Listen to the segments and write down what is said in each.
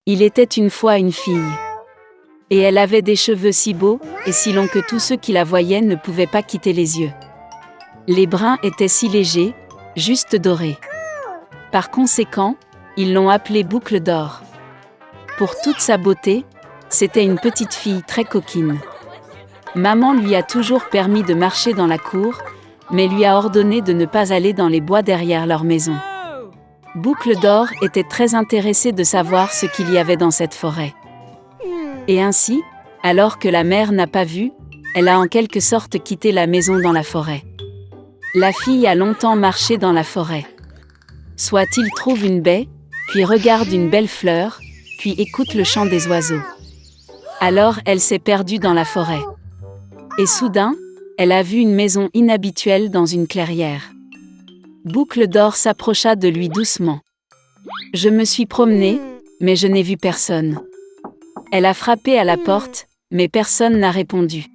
Il était une fois une fille. Et elle avait des cheveux si beaux et si longs que tous ceux qui la voyaient ne pouvaient pas quitter les yeux. Les brins étaient si légers, juste dorés. Par conséquent, ils l'ont appelée Boucle d'or. Pour toute sa beauté, c'était une petite fille très coquine. Maman lui a toujours permis de marcher dans la cour, mais lui a ordonné de ne pas aller dans les bois derrière leur maison. Boucle d'or était très intéressée de savoir ce qu'il y avait dans cette forêt. Et ainsi, alors que la mère n'a pas vu, elle a en quelque sorte quitté la maison dans la forêt. La fille a longtemps marché dans la forêt. Soit il trouve une baie, puis regarde une belle fleur, puis écoute le chant des oiseaux. Alors elle s'est perdue dans la forêt. Et soudain, elle a vu une maison inhabituelle dans une clairière. Boucle d'or s'approcha de lui doucement. « Je me suis promenée, mais je n'ai vu personne. » Elle a frappé à la porte, mais personne n'a répondu.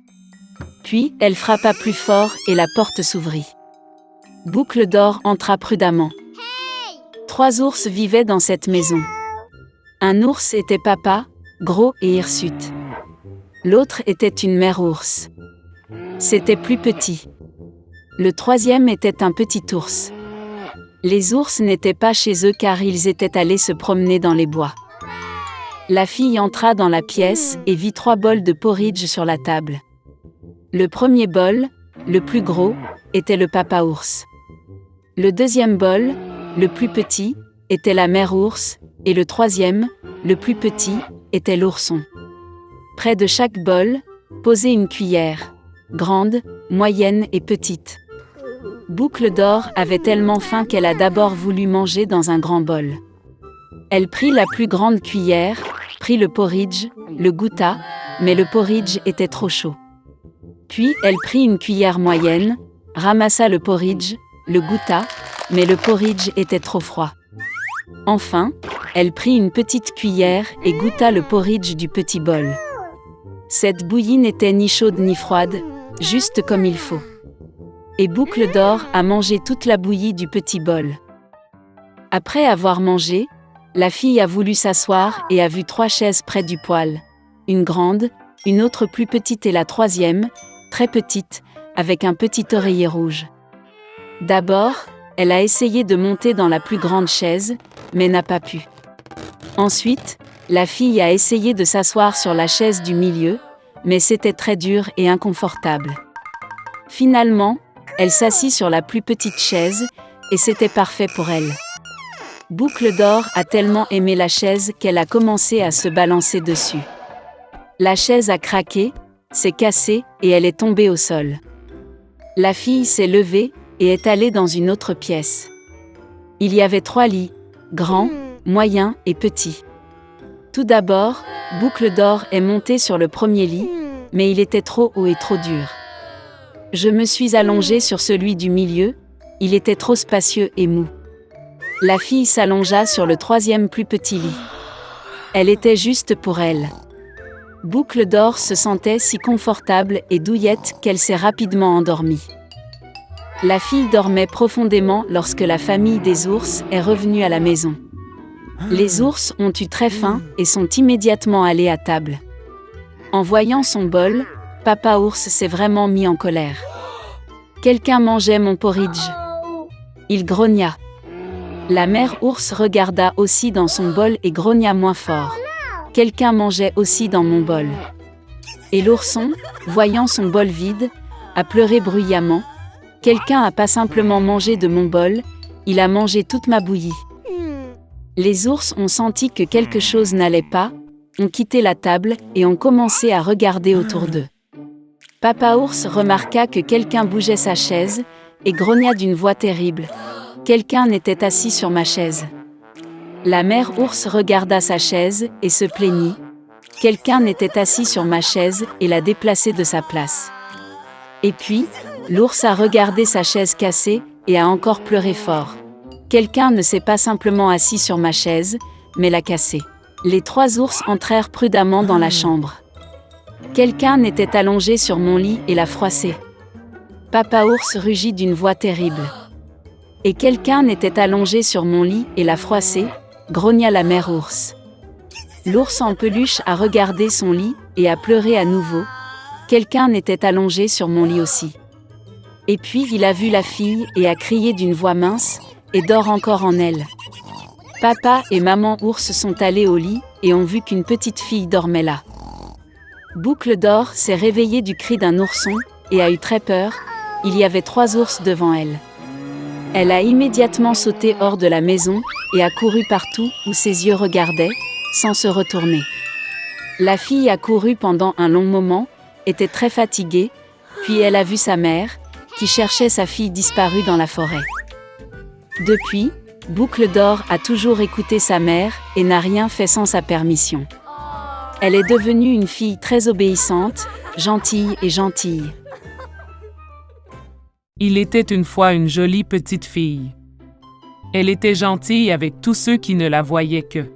Puis, elle frappa plus fort et la porte s'ouvrit. Boucle d'or entra prudemment. 3 ours vivaient dans cette maison. Un ours était papa, gros et hirsute. L'autre était une mère ours. C'était plus petit. Le 3e était un petit ours. Les ours n'étaient pas chez eux car ils étaient allés se promener dans les bois. La fille entra dans la pièce et vit 3 bols de porridge sur la table. Le premier bol, le plus gros, était le papa ours. Le 2e bol, le plus petit, était la mère ours, et le 3e, le plus petit, était l'ourson. Près de chaque bol, posait une cuillère, grande, moyenne et petite. Boucle d'or avait tellement faim qu'elle a d'abord voulu manger dans un grand bol. Elle prit la plus grande cuillère, prit le porridge, le goûta, mais le porridge était trop chaud. Puis elle prit une cuillère moyenne, ramassa le porridge, le goûta, mais le porridge était trop froid. Enfin, elle prit une petite cuillère et goûta le porridge du petit bol. Cette bouillie n'était ni chaude ni froide, juste comme il faut. Et Boucle d'or a mangé toute la bouillie du petit bol. Après avoir mangé, la fille a voulu s'asseoir et a vu 3 chaises près du poêle. Une grande, une autre plus petite et la 3e, très petite, avec un petit oreiller rouge. D'abord, elle a essayé de monter dans la plus grande chaise, mais n'a pas pu. Ensuite, la fille a essayé de s'asseoir sur la chaise du milieu, mais c'était très dur et inconfortable. Finalement, elle s'assit sur la plus petite chaise, et c'était parfait pour elle. Boucle d'or a tellement aimé la chaise qu'elle a commencé à se balancer dessus. La chaise a craqué, s'est cassée et elle est tombée au sol. La fille s'est levée et est allée dans une autre pièce. Il y avait 3 lits, grands, moyens et petits. Tout d'abord, Boucle d'or est montée sur le premier lit, mais il était trop haut et trop dur. Je me suis allongée sur celui du milieu, il était trop spacieux et mou. La fille s'allongea sur le 3e plus petit lit. Elle était juste pour elle. Boucle d'or se sentait si confortable et douillette qu'elle s'est rapidement endormie. La fille dormait profondément lorsque la famille des ours est revenue à la maison. Les ours ont eu très faim et sont immédiatement allés à table. En voyant son bol, papa ours s'est vraiment mis en colère. Quelqu'un mangeait mon porridge. Il grogna. La mère ours regarda aussi dans son bol et grogna moins fort. Quelqu'un mangeait aussi dans mon bol. Et l'ourson, voyant son bol vide, a pleuré bruyamment. Quelqu'un n'a pas simplement mangé de mon bol, il a mangé toute ma bouillie. Les ours ont senti que quelque chose n'allait pas, ont quitté la table et ont commencé à regarder autour d'eux. Papa ours remarqua que quelqu'un bougeait sa chaise et grogna d'une voix terrible. Quelqu'un était assis sur ma chaise. La mère ours regarda sa chaise et se plaignit. Quelqu'un était assis sur ma chaise et l'a déplacée de sa place. Et puis, l'ours a regardé sa chaise cassée et a encore pleuré fort. Quelqu'un ne s'est pas simplement assis sur ma chaise, mais l'a cassée. Les 3 ours entrèrent prudemment dans la chambre. Quelqu'un était allongé sur mon lit et l'a froissé. Papa ours rugit d'une voix terrible. Et quelqu'un était allongé sur mon lit et l'a froissé, grogna la mère ours. L'ours en peluche a regardé son lit et a pleuré à nouveau. Quelqu'un était allongé sur mon lit aussi. Et puis il a vu la fille et a crié d'une voix mince, et dort encore en elle. Papa et maman ours sont allés au lit et ont vu qu'une petite fille dormait là. Boucle d'or s'est réveillée du cri d'un ourson et a eu très peur. Il y avait 3 ours devant elle. Elle a immédiatement sauté hors de la maison et a couru partout où ses yeux regardaient, sans se retourner. La fille a couru pendant un long moment, était très fatiguée, puis elle a vu sa mère, qui cherchait sa fille disparue dans la forêt. Depuis, Boucle d'or a toujours écouté sa mère et n'a rien fait sans sa permission. Elle est devenue une fille très obéissante, gentille et gentille. Il était une fois une jolie petite fille. Elle était gentille avec tous ceux qui ne la voyaient que.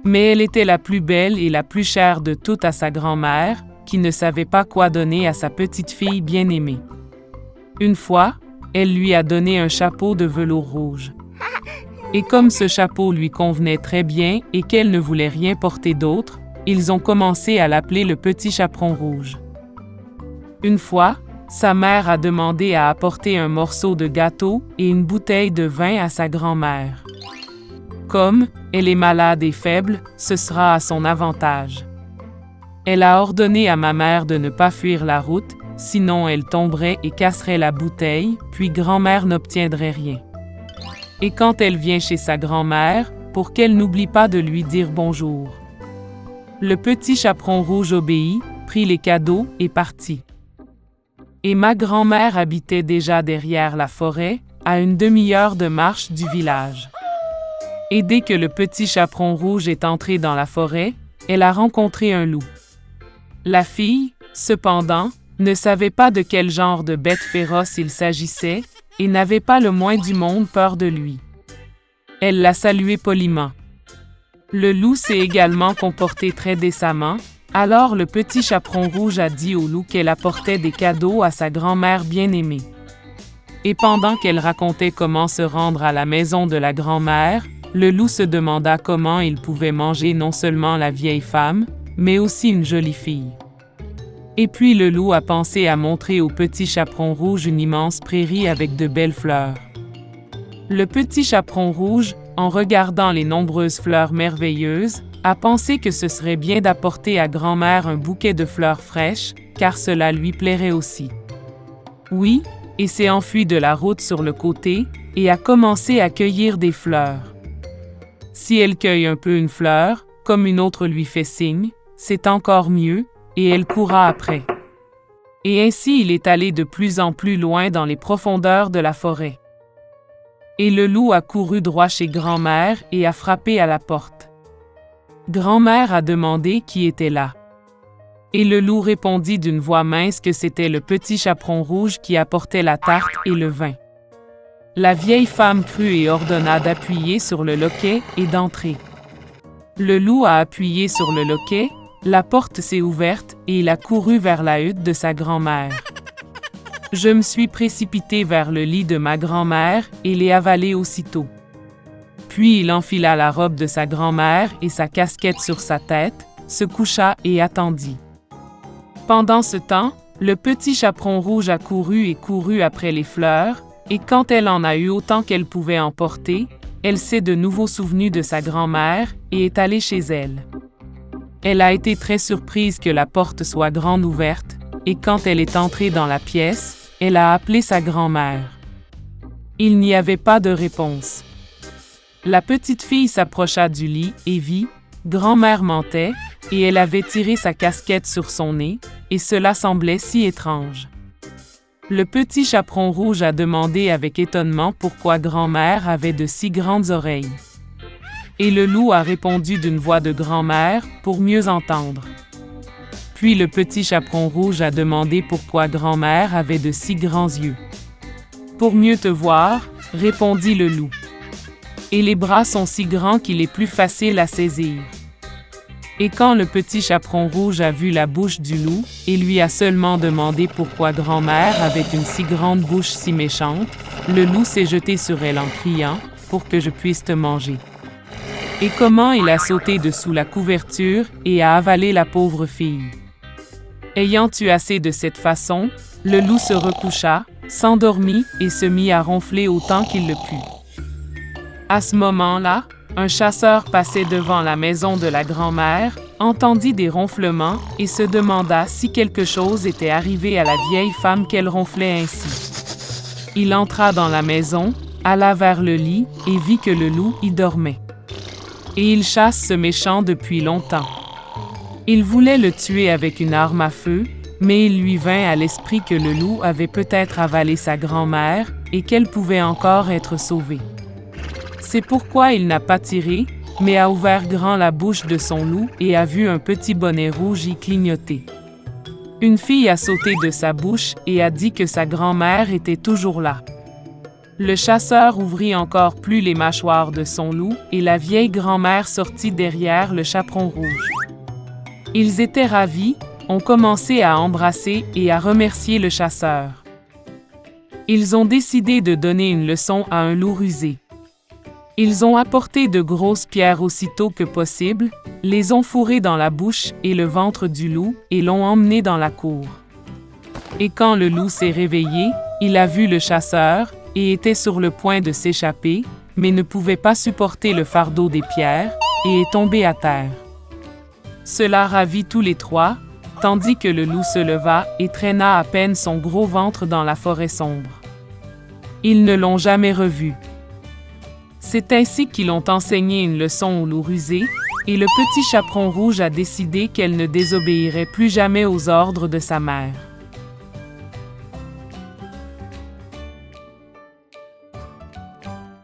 Mais elle était la plus belle et la plus chère de toutes à sa grand-mère, qui ne savait pas quoi donner à sa petite fille bien-aimée. Une fois, elle lui a donné un chapeau de velours rouge. Et comme ce chapeau lui convenait très bien et qu'elle ne voulait rien porter d'autre, ils ont commencé à l'appeler le petit chaperon rouge. Une fois, sa mère a demandé à apporter un morceau de gâteau et une bouteille de vin à sa grand-mère. Comme elle est malade et faible, ce sera à son avantage. Elle a ordonné à ma mère de ne pas fuir la route, sinon elle tomberait et casserait la bouteille, puis grand-mère n'obtiendrait rien. Et quand elle vient chez sa grand-mère, pour qu'elle n'oublie pas de lui dire bonjour. Le petit chaperon rouge obéit, prit les cadeaux et partit. Et ma grand-mère habitait déjà derrière la forêt, à une demi-heure de marche du village. Et dès que le petit chaperon rouge est entré dans la forêt, elle a rencontré un loup. La fille, cependant, ne savait pas de quel genre de bête féroce il s'agissait et n'avait pas le moins du monde peur de lui. Elle l'a salué poliment. Le loup s'est également comporté très décemment, alors le petit chaperon rouge a dit au loup qu'elle apportait des cadeaux à sa grand-mère bien-aimée. Et pendant qu'elle racontait comment se rendre à la maison de la grand-mère, le loup se demanda comment il pouvait manger non seulement la vieille femme, mais aussi une jolie fille. Et puis le loup a pensé à montrer au petit chaperon rouge une immense prairie avec de belles fleurs. Le petit chaperon rouge, en regardant les nombreuses fleurs merveilleuses, a pensé que ce serait bien d'apporter à grand-mère un bouquet de fleurs fraîches, car cela lui plairait aussi. Oui, et s'est enfui de la route sur le côté, et a commencé à cueillir des fleurs. Si elle cueille un peu une fleur, comme une autre lui fait signe, c'est encore mieux, et elle courra après. Et ainsi il est allé de plus en plus loin dans les profondeurs de la forêt. Et le loup a couru droit chez grand-mère et a frappé à la porte. Grand-mère a demandé qui était là. Et le loup répondit d'une voix mince que c'était le petit chaperon rouge qui apportait la tarte et le vin. La vieille femme crut et ordonna d'appuyer sur le loquet et d'entrer. Le loup a appuyé sur le loquet, la porte s'est ouverte et il a couru vers la hutte de sa grand-mère. Je me suis précipité vers le lit de ma grand-mère et l'ai avalé aussitôt. Puis il enfila la robe de sa grand-mère et sa casquette sur sa tête, se coucha et attendit. Pendant ce temps, le petit chaperon rouge a couru et couru après les fleurs, et quand elle en a eu autant qu'elle pouvait en porter, elle s'est de nouveau souvenue de sa grand-mère et est allée chez elle. Elle a été très surprise que la porte soit grande ouverte, et quand elle est entrée dans la pièce, elle a appelé sa grand-mère. Il n'y avait pas de réponse. La petite fille s'approcha du lit et vit, grand-mère mentait, et elle avait tiré sa casquette sur son nez, et cela semblait si étrange. Le petit chaperon rouge a demandé avec étonnement pourquoi grand-mère avait de si grandes oreilles. Et le loup a répondu d'une voix de grand-mère pour mieux entendre. Puis le petit chaperon rouge a demandé pourquoi grand-mère avait de si grands yeux. Pour mieux te voir, répondit le loup. Et les bras sont si grands qu'il est plus facile à saisir. Et quand le petit chaperon rouge a vu la bouche du loup, et lui a seulement demandé pourquoi grand-mère avait une si grande bouche si méchante, le loup s'est jeté sur elle en criant « Pour que je puisse te manger ». et comment il a sauté dessous la couverture et a avalé la pauvre fille. Ayant eu assez de cette façon, le loup se recoucha, s'endormit et se mit à ronfler autant qu'il le put. À ce moment-là, un chasseur passait devant la maison de la grand-mère, entendit des ronflements et se demanda si quelque chose était arrivé à la vieille femme qu'elle ronflait ainsi. Il entra dans la maison, alla vers le lit et vit que le loup y dormait. Et il chasse ce méchant depuis longtemps. Il voulait le tuer avec une arme à feu, mais il lui vint à l'esprit que le loup avait peut-être avalé sa grand-mère et qu'elle pouvait encore être sauvée. C'est pourquoi il n'a pas tiré, mais a ouvert grand la bouche de son loup et a vu un petit bonnet rouge y clignoter. Une fille a sauté de sa bouche et a dit que sa grand-mère était toujours là. Le chasseur ouvrit encore plus les mâchoires de son loup et la vieille grand-mère sortit derrière le chaperon rouge. Ils étaient ravis, ont commencé à embrasser et à remercier le chasseur. Ils ont décidé de donner une leçon à un loup rusé. Ils ont apporté de grosses pierres aussitôt que possible, les ont fourrées dans la bouche et le ventre du loup et l'ont emmené dans la cour. Et quand le loup s'est réveillé, il a vu le chasseur et était sur le point de s'échapper, mais ne pouvait pas supporter le fardeau des pierres et est tombé à terre. Cela ravit tous les trois, tandis que le loup se leva et traîna à peine son gros ventre dans la forêt sombre. Ils ne l'ont jamais revu. C'est ainsi qu'ils ont enseigné une leçon au loup rusé, et le petit chaperon rouge a décidé qu'elle ne désobéirait plus jamais aux ordres de sa mère.